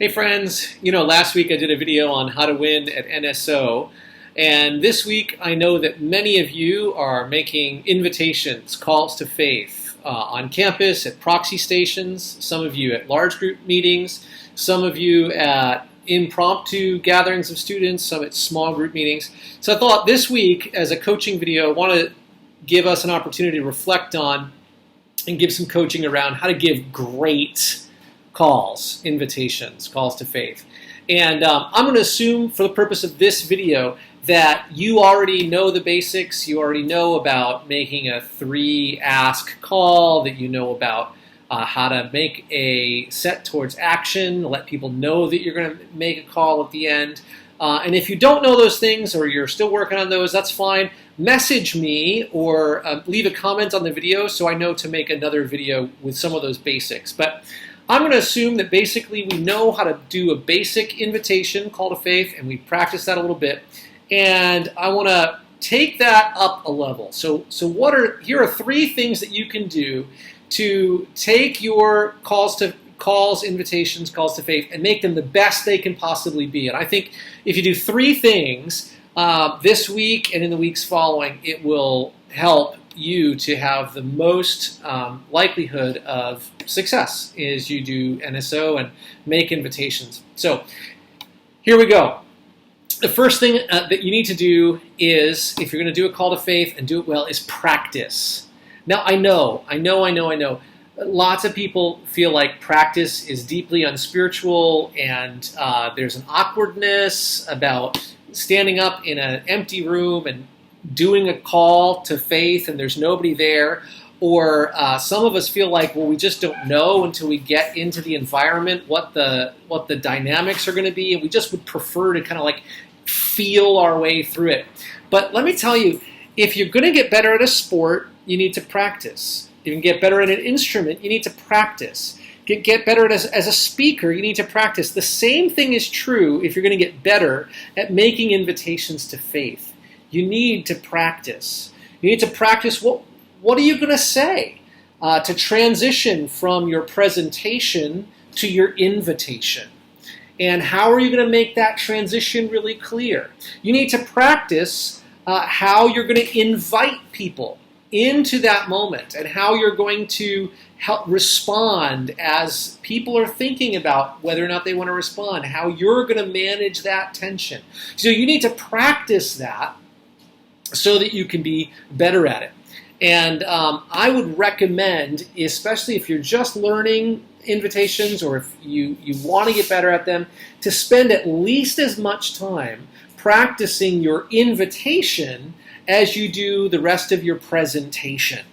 Hey friends, last week I did a video on how to win at NSO, and this week I know that many of you are making invitations, calls to faith on campus, at Proxe stations, some of you at large group meetings, some of you at impromptu gatherings of students, some at small group meetings. So I thought this week, as a coaching video, I want to give us an opportunity to reflect on and give some coaching around how to give great calls, invitations, calls to faith. And I'm going to assume for the purpose of this video that you already know the basics, you already know about making a 3-ask call, that you know about how to make a set towards action, let people know that you're going to make a call at the end. And if you don't know those things or you're still working on those, that's fine. Message me or leave a comment on the video so I know to make another video with some of those basics. But I'm going to assume that basically we know how to do a basic invitation, call to faith, and we practice that a little bit. And I want to take that up a level. So here are 3 things that you can do to take your invitations, calls to faith, and make them the best they can possibly be. And I think if you do 3 things this week and in the weeks following, it will help you to have the most likelihood of success as you do NSO and make invitations. So here we go. The first thing that you need to do is, if you're going to do a call to faith and do it well, is practice. Now I know. Lots of people feel like practice is deeply unspiritual, and there's an awkwardness about standing up in an empty room and doing a call to faith and there's nobody there. Or some of us feel like, well, we just don't know until we get into the environment what the dynamics are going to be, and we just would prefer to kind of like feel our way through it. But let me tell you, if you're going to get better at a sport, you need to practice. If you can get better at an instrument, you need to practice. Get better as a speaker, you need to practice. The same thing is true if you're going to get better at making invitations to faith. You need to practice. You need to practice what are you going to say to transition from your presentation to your invitation. And how are you going to make that transition really clear? You need to practice how you're going to invite people into that moment and how you're going to help respond as people are thinking about whether or not they want to respond, how you're going to manage that tension. So you need to practice that so that you can be better at it. And I would recommend, especially if you're just learning invitations or if you want to get better at them, to spend at least as much time practicing your invitation as you do the rest of your presentation.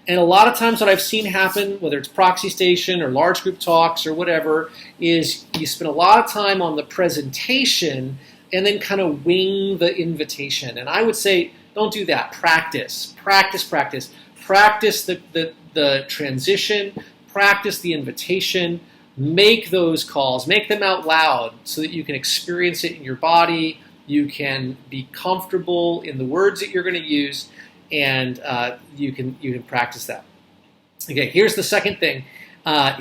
And a lot of times what I've seen happen, whether it's Proxe Station or large group talks or whatever, is you spend a lot of time on the presentation and then kind of wing the invitation. And I would say, don't do that. Practice, practice, practice. Practice the transition, practice the invitation, make those calls, make them out loud so that you can experience it in your body, you can be comfortable in the words that you're going to use, and you can practice that. Okay, here's the second thing,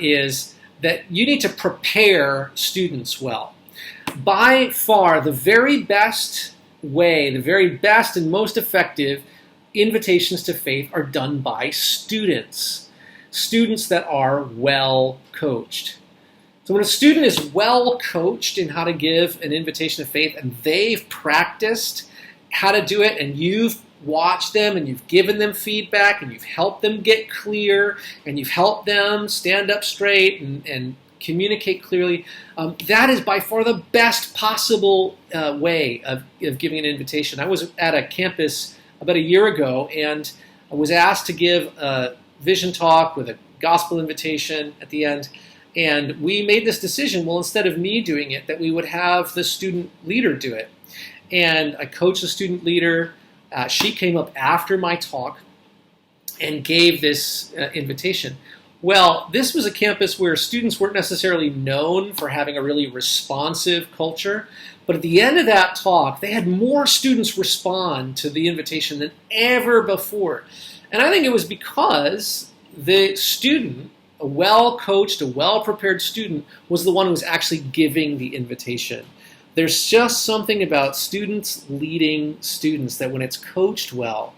is that you need to prepare students well. By far, the very best way, the very best and most effective invitations to faith are done by students. Students that are well coached. So when a student is well coached in how to give an invitation to faith and they've practiced how to do it and you've watched them and you've given them feedback and you've helped them get clear and you've helped them stand up straight and communicate clearly, that is by far the best possible way of giving an invitation. I was at a campus about a year ago and I was asked to give a vision talk with a gospel invitation at the end. And we made this decision, well, instead of me doing it, that we would have the student leader do it. And I coached the student leader. She came up after my talk and gave this invitation. Well, this was a campus where students weren't necessarily known for having a really responsive culture, but at the end of that talk, they had more students respond to the invitation than ever before. And I think it was because the student A well-coached, a well-prepared student was the one who was actually giving the invitation. There's just something about students leading students that when it's coached well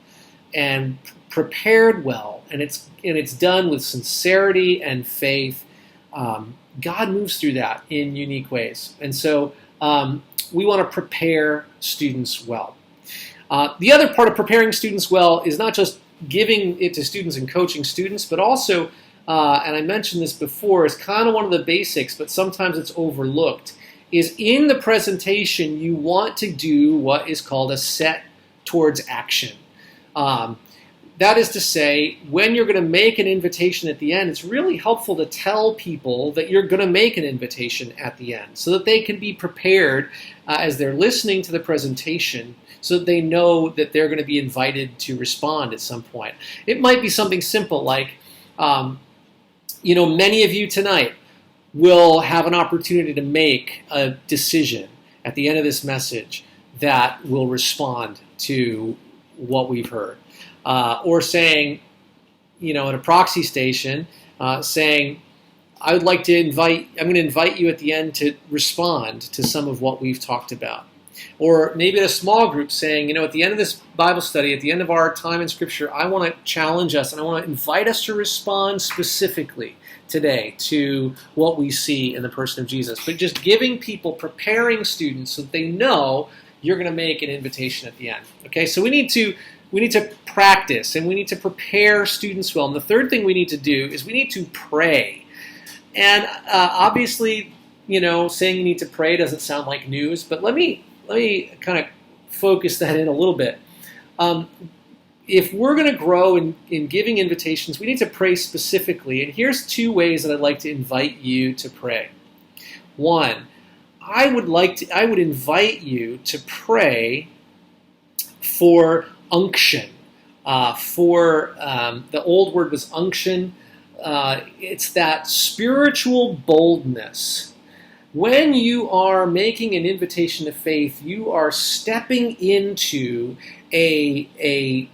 and prepared well, and it's done with sincerity and faith, God moves through that in unique ways. And so we want to prepare students well. The other part of preparing students well is not just giving it to students and coaching students, but also, and I mentioned this before, is kind of one of the basics, but sometimes it's overlooked, is in the presentation you want to do what is called a set towards action. That is to say, when you're going to make an invitation at the end, it's really helpful to tell people that you're going to make an invitation at the end so that they can be prepared as they're listening to the presentation, so that they know that they're going to be invited to respond at some point. It might be something simple like, many of you tonight will have an opportunity to make a decision at the end of this message that will respond to what we've heard. Or saying, at a Proxe station, saying, I'm going to invite you at the end to respond to some of what we've talked about. Or maybe at a small group saying, at the end of this Bible study, at the end of our time in Scripture, I want to challenge us and I want to invite us to respond specifically today to what we see in the person of Jesus. But just giving people, preparing students so that they know you're going to make an invitation at the end. Okay, so we need to practice and we need to prepare students well. And the third thing we need to do is we need to pray. And obviously, saying you need to pray doesn't sound like news, but let me kind of focus that in a little bit. If we're going to grow in giving invitations, we need to pray specifically. And here's 2 ways that I'd like to invite you to pray. One, I would invite you to pray for unction. The old word was unction. It's that spiritual boldness. When you are making an invitation to faith, you are stepping into a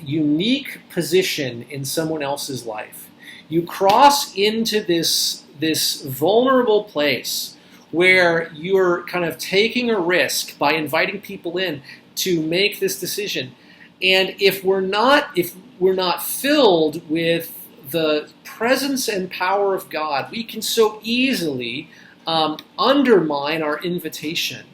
unique position in someone else's life. You cross into this vulnerable place where you're kind of taking a risk by inviting people in to make this decision. And if we're not filled with the presence and power of God, we can so easily undermine our invitation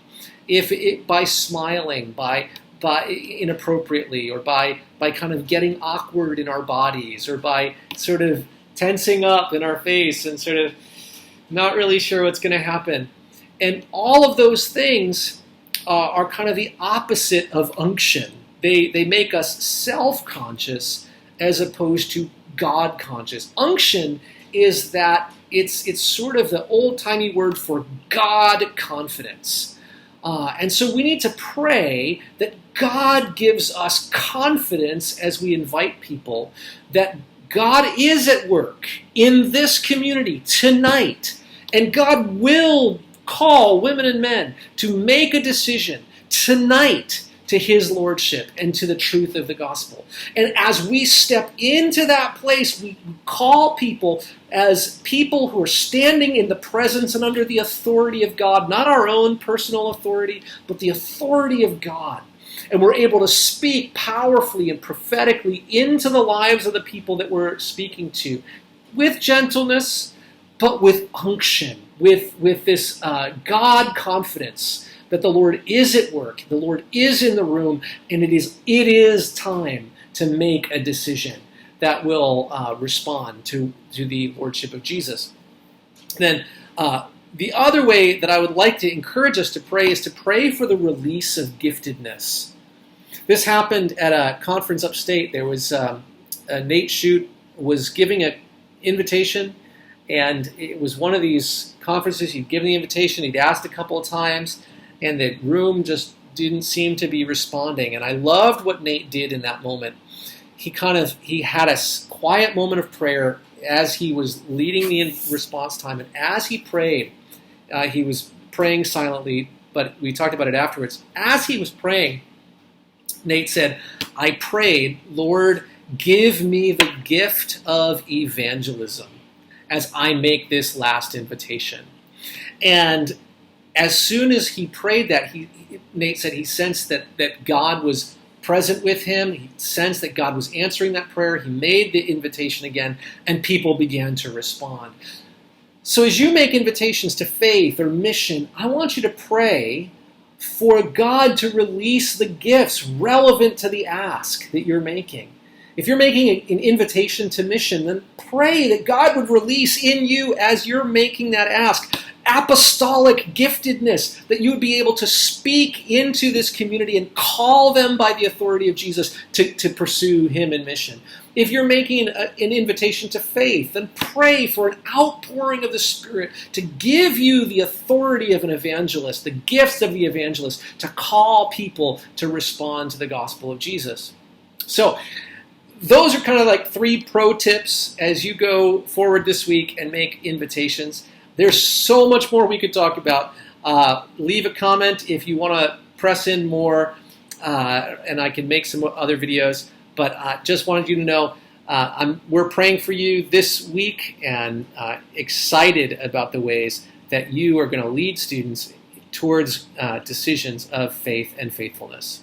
by smiling, by inappropriately, or by kind of getting awkward in our bodies, or by sort of tensing up in our face and sort of not really sure what's going to happen. And all of those things are kind of the opposite of unction. They make us self-conscious as opposed to God-conscious. Unction is that it's sort of the old-timey word for God confidence. And so we need to pray that God gives us confidence as we invite people, that God is at work in this community tonight, and God will call women and men to make a decision tonight to His Lordship and to the truth of the gospel. And as we step into that place, we call people as people who are standing in the presence and under the authority of God, not our own personal authority, but the authority of God. And we're able to speak powerfully and prophetically into the lives of the people that we're speaking to, with gentleness, but with unction, with this God confidence that the Lord is at work, the Lord is in the room, and it is time to make a decision that will respond to the Lordship of Jesus. Then the other way that I would like to encourage us to pray is to pray for the release of giftedness. This happened at a conference upstate. There was Nate Shute was giving an invitation, and it was one of these conferences. He'd given the invitation, he'd asked a couple of times, and the room just didn't seem to be responding. And I loved what Nate did in that moment. He had a quiet moment of prayer as he was leading the response time. And as he prayed, he was praying silently, but we talked about it afterwards. As he was praying, Nate said, I prayed, Lord, give me the gift of evangelism. as I make this last invitation. And as soon as he prayed that, Nate said he sensed that God was present with him. He sensed that God was answering that prayer. He made the invitation again, and people began to respond. So as you make invitations to faith or mission, I want you to pray for God to release the gifts relevant to the ask that you're making. If you're making an invitation to mission, then pray that God would release in you, as you're making that ask, apostolic giftedness, that you would be able to speak into this community and call them by the authority of Jesus to pursue him in mission. If you're making an invitation to faith, then pray for an outpouring of the Spirit to give you the authority of an evangelist, the gifts of the evangelist, to call people to respond to the gospel of Jesus. So those are kind of like 3 pro tips as you go forward this week and make invitations. There's so much more we could talk about. Leave a comment if you want to press in more, and I can make some other videos. But just wanted you to know we're praying for you this week, and excited about the ways that you are going to lead students towards decisions of faith and faithfulness.